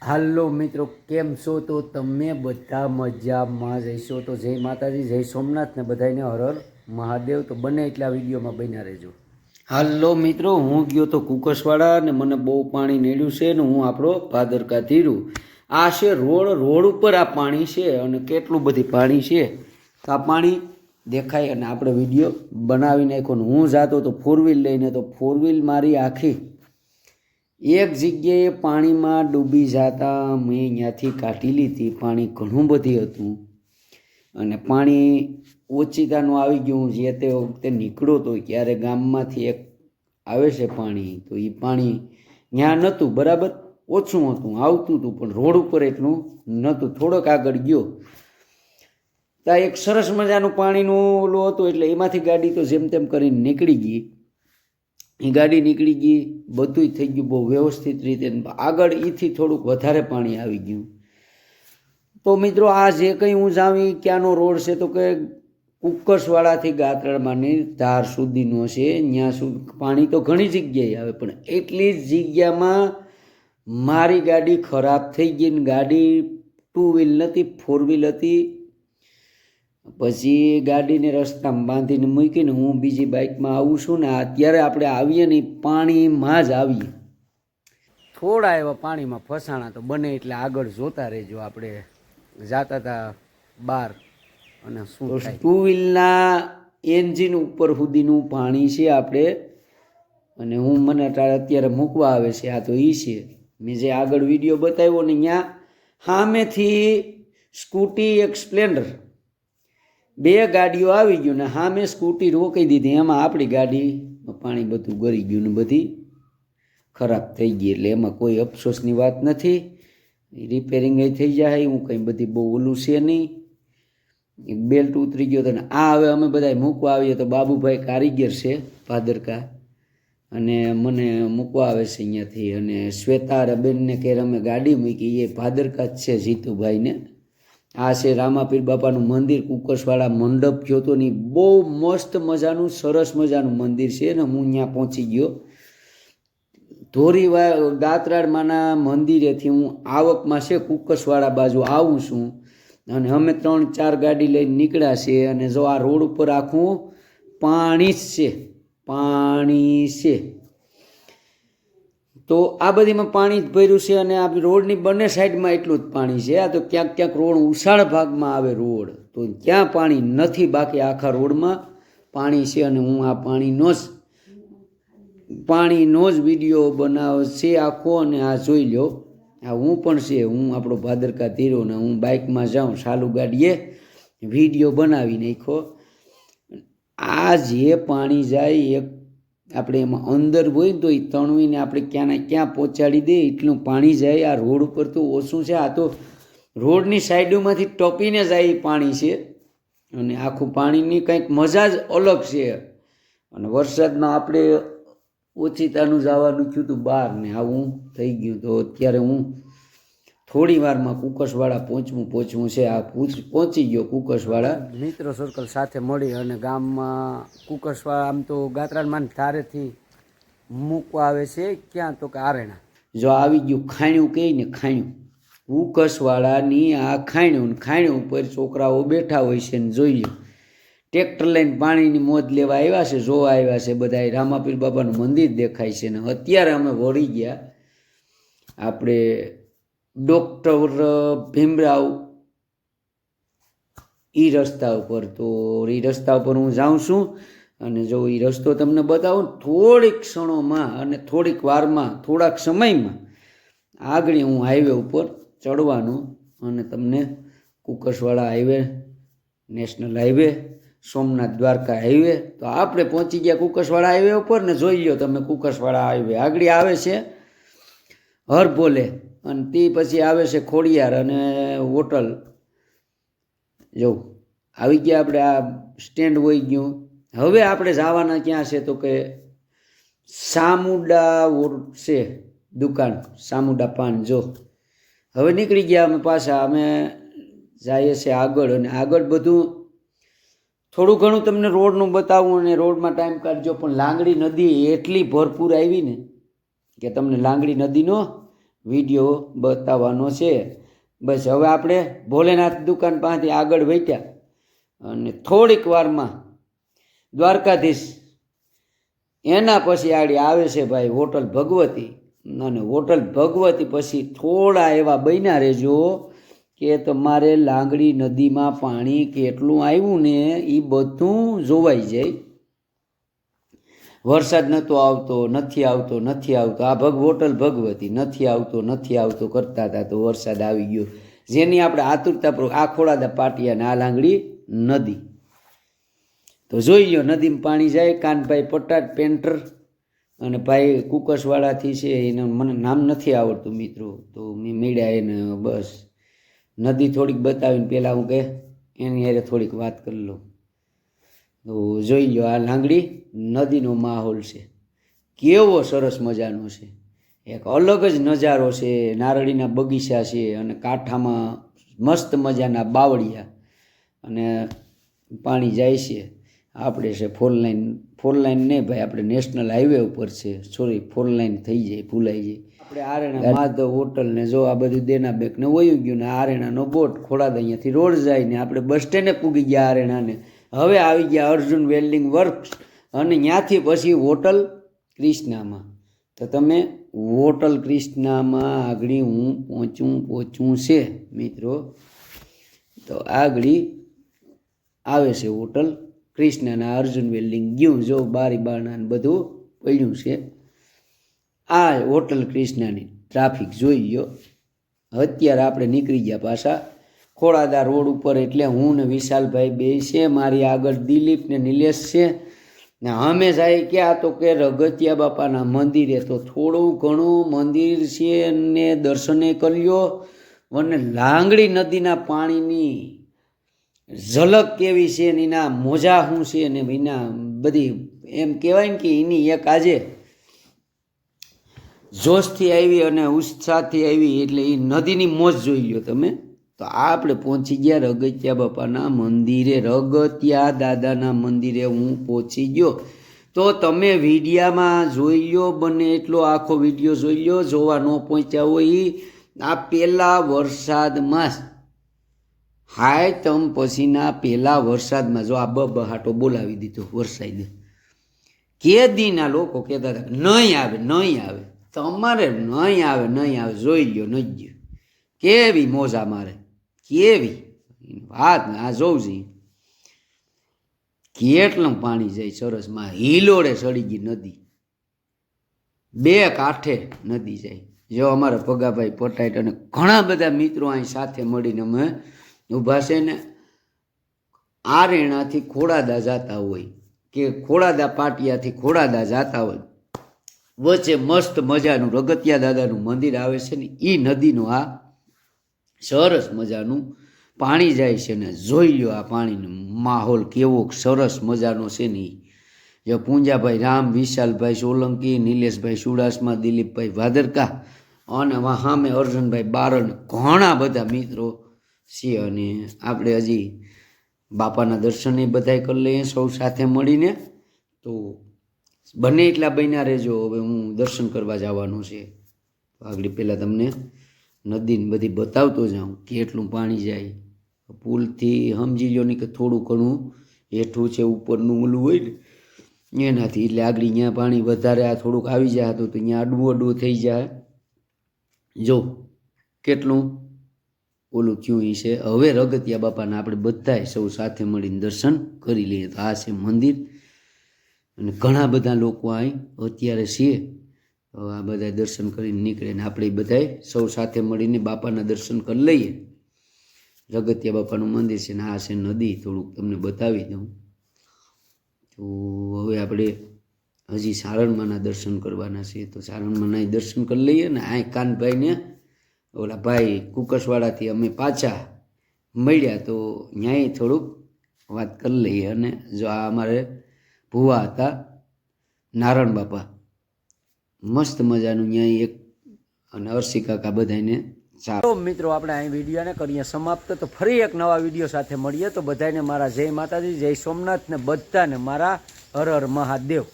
હાલો મિત્રો, કેમ છો? તો તમે બધા મજામાં જઈશો તો જય માતાજી, જય સોમનાથ ને બધાને હર હર મહાદેવ. તો બને એટલા વિડીયોમાં બન્યા રહેજો. હાલો મિત્રો, હું ગયો તો કુકસવાડા ને મને બહુ પાણી નડ્યું છે ને હું આપણો ભાદરકા ધીરું. આ છે રોડ ઉપર આ પાણી છે અને કેટલું બધી પાણી છે. આ પાણી દેખાય અને આપણે વિડીયો બનાવી નાખ્યો ને હું જાતો તો ફોર વ્હીલ લઈને, તો ફોર વ્હીલ મારી આખી એક જગ્યાએ પાણીમાં ડૂબી જતા મેં અહીંયાથી કાઢી લીધી. પાણી ઘણું બધી હતું અને પાણી ઓચિતાનું આવી ગયું. જે તે વખતે નીકળ્યો તો ત્યારે ગામમાંથી એક આવે છે પાણી, તો એ પાણી ત્યાં નહોતું, બરાબર ઓછું હતું, આવતું હતું પણ રોડ ઉપર એટલું નહોતું. થોડોક આગળ ગયો ત્યાં એક સરસ મજાનું પાણીનું ઓલું હતું, એટલે એમાંથી ગાડી તો જેમ તેમ કરીને નીકળી ગઈ. એ ગાડી નીકળી ગઈ, બધું થઈ ગયું બહુ વ્યવસ્થિત રીતે. આગળ એથી થોડુંક વધારે પાણી આવી ગયું. તો મિત્રો, આ જે કંઈ હું જાવી ક્યાંનો રોડ છે તો કે કુકસવાડાથી ગાત્રાળમાંની ધાર સુધીનો છે. ત્યાં સુધી પાણી તો ઘણી જગ્યાએ આવે, પણ એટલી જ જગ્યામાં મારી ગાડી ખરાબ થઈ ગઈ ને ગાડી 2 વ્હીલ નથી, 4 વ્હીલ હતી. પછી ગાડીને રસ્તામાં બાંધીને મૂકીને હું બીજી બાઇકમાં આવું છું ને અત્યારે આપણે આવીએ ને પાણીમાં જ આવીએ. થોડા એવા પાણીમાં ફસાણા, તો બને એટલે આગળ જોતા રહેજો. આપણે જતા હતા બહાર અને શું 2 વ્હીલના એન્જિન ઉપર સુધીનું પાણી છે આપણે. અને હું મને અત્યારે મૂકવા આવે છે. આ તો એ છે મેં જે આગળ વિડીયો બતાવ્યો ને, ત્યાં સામેથી સ્કૂટી એક સ્પ્લેન્ડર, 2 ગાડીઓ આવી ગયું ને હા મેં સ્કૂટી રોકી દીધી. એમાં આપણી ગાડી પાણી બધું ગળી ગયું ને બધી ખરાબ થઈ ગઈ. એટલે એમાં કોઈ અફસોસની વાત નથી, રિપેરિંગ થઈ જાય. હું કંઈ બધી બહુ ઓલું છે નહીં. એક બેલ્ટ ઉતરી ગયો હતો ને આ હવે અમે બધા મૂકવા આવીએ તો બાબુભાઈ કારીગર છે ભાદરકા, અને મને મૂકવા આવે છે અહીંયાથી. અને શ્વેતા બેનને કે અમે ગાડી મૂકી, એ ભાદરકા જ છે જીતુભાઈને. આ છે રામાપીર બાપાનું મંદિર, કુકસવાડા મંડપ ગયો તો ને બહુ મસ્ત મજાનું સરસ મજાનું મંદિર છે ને હું ત્યાં પહોંચી ગયો. ગાત્રાળમાંના મંદિરેથી હું આવકમાં છે કુકસવાડા બાજુ આવું છું અને અમે 3-4 ગાડી લઈને નીકળ્યા છે. અને જો આ રોડ ઉપર આખું પાણી જ છે, પાણી છે. તો આ બધીમાં પાણી જ ભર્યું છે અને આ રોડની બંને સાઈડમાં એટલું જ પાણી છે. આ તો ક્યાંક ક્યાંક રોડ ઉછાળ ભાગમાં આવે રોડ, તો ત્યાં પાણી નથી, બાકી આખા રોડમાં પાણી છે. અને હું આ પાણીનો જ વિડીયો બનાવ છે આખો. અને આ જોઈ લો, આ હું પણ છે, હું આપણો ભાદરકા ધીરો ને હું બાઇકમાં જાઉં ચાલુ ગાડીએ વિડીયો બનાવી નાખ્યો. આ જે પાણી જાય એક આપણે એમાં અંદર હોય ને તો એ તણવીને આપણે ક્યાંને ક્યાં પહોંચાડી દે એટલું પાણી જાય. આ રોડ ઉપર તો ઓછું છે, આ તો રોડની સાઈડોમાંથી ટપીને જાય એ પાણી છે. અને આખું પાણીની કંઈક મજા જ અલગ છે. અને વરસાદમાં આપણે ઓચિતાનું જવાનું થયું હતું બહાર ને આવું થઈ ગયું. તો અત્યારે હું થોડી વારમાં કુકસવાડા પહોંચવું છે. આ પહોંચી ગયો કુકસવાડા. મિત્રો સર્કલ સાથે મળી અને ગામમાં કુકસવાડા આમ તો ગાત્રાળમાં ધારેથી મૂકવા આવે છે. ક્યાં તો કે આરેણા જો આવી ગયું ખાણ્યું કહે ને, ખાણ્યું કુકસવાડાની આ ખાણ્યું ઉપર છોકરાઓ બેઠા હોય છે ને જોઈ લો ટ્રેક્ટર લઈને પાણીની મોજ લેવા આવ્યા છે, જોવા આવ્યા છે બધા. રામાપીર બાપાનું મંદિર દેખાય છે ને અત્યારે અમે વળી ગયા આપણે ડૉક્ટર ભીમરાવ એ રસ્તા ઉપર. તો એ રસ્તા ઉપર હું જાઉં છું અને જો એ રસ્તો તમને બતાવું થોડીક ક્ષણોમાં અને થોડીક વારમાં થોડાક સમયમાં આગળ હું હાઈવે ઉપર ચડવાનું અને તમને Kukaswada highway, national highway, Somnath Dwarka highway. તો આપણે પહોંચી ગયા કુકસવાડા હાઈવે ઉપર ને જોઈ લો તમે કુકસવાડા હાઈવે આગળ આવે છે હરભોલે અને તે પછી આવે છે ખોડિયાર અને હોટલ. જો આવી ગયા આપણે, આ સ્ટેન્ડ હોઈ ગયું. હવે આપણે જવાના ક્યાં છે તો કે સામુડા છે દુકાન, સામુડા પાન. જો હવે નીકળી ગયા અમે પાછા, અમે જઈએ છીએ આગળ. અને આગળ બધું થોડું ઘણું તમને રોડનું બતાવું અને રોડમાં ટાઈમ કાઢજો. પણ લાંગડી નદી એટલી ભરપૂર આવી ને કે તમને લાંગડી નદીનો વિડીયો બતાવવાનો છે. બસ હવે આપણે ભોલેનાથ દુકાન પાસેથી આગળ વધ્યા અને થોડીક વારમાં દ્વારકાધીશ, એના પછી આગળ આવે છે ભાઈ હોટલ ભગવતી. અને હોટલ ભગવતી પછી થોડા એવા બન્યા રહેજો કે તમારે લાંગડી નદીમાં પાણી કેટલું આવ્યું ને એ બધું જોવાઈ જાય. વરસાદ નહોતો આવતો, નથી આવતો આ હોટલ ભગવતી નથી આવતો કરતા હતા તો વરસાદ આવી ગયો, જેની આપણે આતુરતાપૂર્વક આ ખોડાદા પાટિયા ને આ લાંગડી નદી તો જોઈ લો. નદીમાં પાણી જાય. કાનભાઈ પટાટ પેન્ટર અને ભાઈ કુકસવાળાથી છે, એને મને નામ નથી આવડતું મિત્રો, તો મેં મળ્યા એને. બસ નદી થોડીક બતાવીને પહેલાં હું કે એની હારે થોડીક વાત કરી લઉં. તો જોઈ લો આ લાંગડી નદીનો માહોલ છે, કેવો સરસ મજાનો છે, એક અલગ જ નજારો છે. નારળીના બગીચા છે અને કાંઠામાં મસ્ત મજાના બાવળિયા અને પાણી જાય છે. આપણે છે ફોર લાઈન નહીં ભાઈ, આપણે નેશનલ હાઈવે ઉપર છે, સોરી 4 લાઈન થઈ જાય, ભૂલાઈ જાય. આપણે આરેણા માધવ હોટલ ને જો આ બધું દેના બેક ને વયું ગયું ને આરેણાનો બોટ ખોડાદ અહીંયાથી રોડ જાય ને આપણે બસ સ્ટેન્ડે પૂગી ગયા આરેણાને. હવે આવી ગયા અર્જુન વેલ્ડિંગ વર્ક્સ અને ત્યાંથી પછી હોટલ ક્રિષ્નામાં. તો તમે હોટલ ક્રિષ્નામાં આગળ હું પહોંચું છે મિત્રો. તો આગળ આવે છે હોટલ ક્રિષ્નાના અર્જુન વેલ્ડિંગ ગયું જો બારી બારણા બધું પડ્યું છે. આ હોટલ ક્રિષ્નાની ટ્રાફિક જોઈ લો. અત્યારે આપણે નીકળી ગયા પાછા ખોડાદા રોડ ઉપર. એટલે હું ને વિશાલભાઈ બે છે, મારી આગળ દિલીપ ને નિલેશ છે ને અમે જાય ક્યાં તો કે રગતિયા બાપાના મંદિરે. તો થોડું ઘણું મંદિર છે ને દર્શને કર્યો અને લાંગડી નદીના પાણીની ઝલક કેવી છે ને એના મોજા શું છે ને એના બધી એમ કહેવાય ને કે એની એક આજે જોશથી આવી અને ઉત્સાહથી આવી એટલે એ નદીની મોજ જોઈ લો તમે. તો આપણે પહોંચી ગયા રગતિયા બાપાના મંદિરે, રગતિયા દાદાના મંદિરે હું પહોંચી ગયો. તો તમે વિડીયામાં જોઈ લો, બને એટલો આખો વિડીયો જોઈ લો. જોવા ન પહોંચ્યા હોય આ પહેલા વરસાદમાં હાયતમ પછીના પહેલા વરસાદમાં જો આ બહાટો બોલાવી દીધો વરસાદ. કે દીના લોકો કહેતા હતા નહીં આવે, તમારે નહીં આવે, જોઈ લ્યો નહીં ગયો. કેવી મોજા મારે, કેવી વાત ને આ જોઉં છે કેટલું પાણી જાય સરસમાં. હિલોડે સડી ગઈ નદી, બે કાંઠે નદી જાય. જો અમારા પગાભાઈ પટાઈટ અને ઘણા બધા મિત્રો અહીં સાથે મળીને અમે ઊભા છે ને આરેણાથી ખોડાદા જતા હોય કે ખોડાદા પાટિયાથી ખોડાદા જતા હોય, વચ્ચે મસ્ત મજાનું રગતિયા દાદાનું મંદિર આવે છે ને એ નદીનું આ સરસ મજાનું પાણી જાય છે ને જોઈ લો આ પાણીનો માહોલ કેવો સરસ મજાનો છે ને. જો પૂંજાભાઈ રામ, વિશાલભાઈ સોલંકી, નિલેશભાઈ સુડાસમા, દિલીપભાઈ ભાદરકા અને સામે અર્જુનભાઈ બારણ, ઘણા બધા મિત્રો છે. અને આપણે હજી બાપાના દર્શન એ બધા કરી લઈએ સૌ સાથે મળીને. તો બને એટલા બન્યા રહેજો. હવે હું દર્શન કરવા જવાનું છે. આગળ પહેલાં તમને નદીને બધી બતાવતો જાઉં કેટલું પાણી જાય. પુલથી સમજી લો ને કે થોડું ઘણું હેઠું છે, ઉપરનું ઓલું હોય ને એનાથી. એટલે આગળ અહીંયા પાણી વધારે આ થોડુંક આવી જાય તો અહીંયા અડવું થઈ જાય. જો કેટલું ઓલું થયું એ છે. હવે રગતિયા બાપાના આપણે બધાય સૌ સાથે મળીને દર્શન કરી લઈએ. તો આ છે મંદિર અને ઘણા બધા લોકો અહીં અત્યારે છે. આ બધા દર્શન કરીને નીકળે ને આપણે બધાય સૌ સાથે મળીને બાપાના દર્શન કરી લઈએ. રગતિયા બાપાનું મંદિર છે ને આ છે નદી. થોડુંક તમને બતાવી દઉં. તો હવે આપણે હજી સારણમાના દર્શન કરવાના છે. તો સારણમાના દર્શન કરી લઈએ ને આ કાનભાઈને ઓલા ભાઈ કુકસવાડાથી અમે પાછા મળ્યા તો ન્યાય થોડુંક વાત કરી લઈએ. અને જો આ અમારે ભુવા હતા નારાયણ બાપા, મસ્ત મજાનું ન્યાય એક અને અરસી કાકા બધાને. ચાલો મિત્રો આપણે અહીં વિડીયોને કરીએ સમાપ્ત. તો ફરી એક નવા વિડીયો સાથે મળીએ. તો બધાને મારા જય માતાજી, જય સોમનાથ ને બધાને મારા હર હર મહાદેવ.